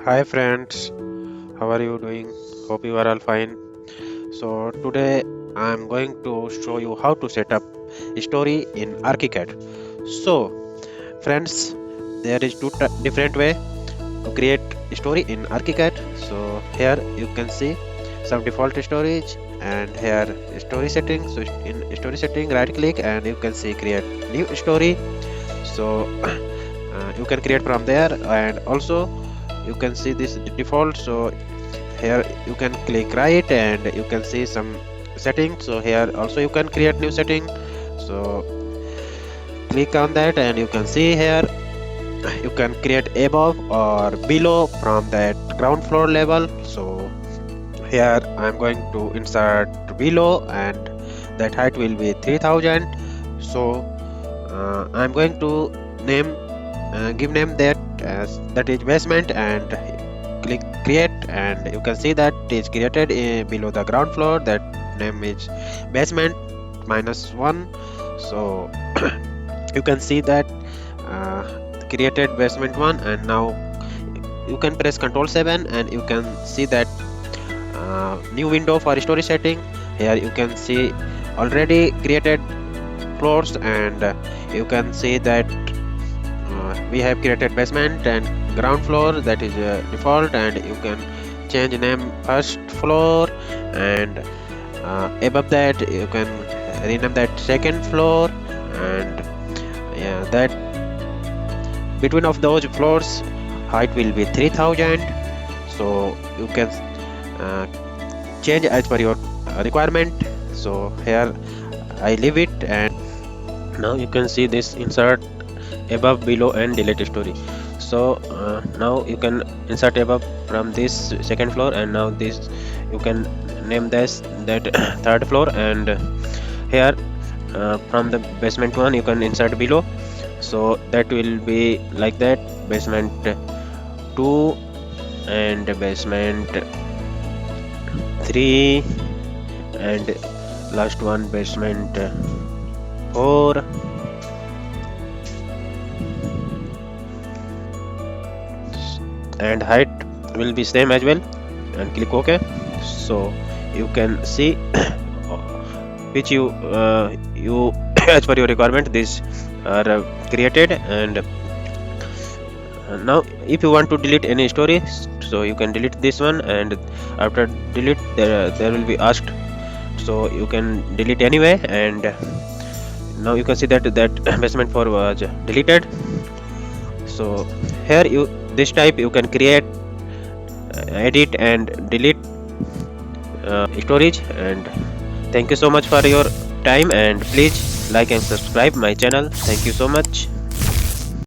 Hi friends, how are you doing? Hope you are all fine. So today I am going to show you how to set up a story in ArchiCAD. So friends, there is two different way to create a story in ArchiCAD. So here you can see some default storage and here story settings. So in story setting, right click and you can see create new story. So you can create from there, and also you can see this default. So here you can click right and you can see some settings. So here also you can create new setting. So click on that and you can see here you can create above or below from that ground floor level. So here I'm going to insert below and that height will be 3000. So I'm going to name give name that as that is basement and click create, and you can see that it is created below the ground floor. That name is basement -1. So you can see that uh, created basement 1, and now you can press Ctrl 7 and you can see that new window for story setting. Here you can see already created floors, and you can see that we have created basement and ground floor, that is default, and you can change name first floor, and above that you can rename that second floor, and yeah, that between of those floors height will be 3000. So you can uh, change as per your requirement. So here I leave it, and now you can see this insert above, below and delete story. So now you can insert above from this second floor, and now this you can name this that third floor, and here from the basement 1 you can insert below. So that will be like that, basement 2 and basement 3 and last one basement 4. And height will be same as well, and click OK. So you can see which you as per your requirement these are created. And now if you want to delete any story, so you can delete this one, and after delete there will be asked, so you can delete anyway. And now you can see that basement 4 was deleted. So here you this type you can create edit and delete storage. And thank you so much for your time, and please like and subscribe my channel. Thank you so much.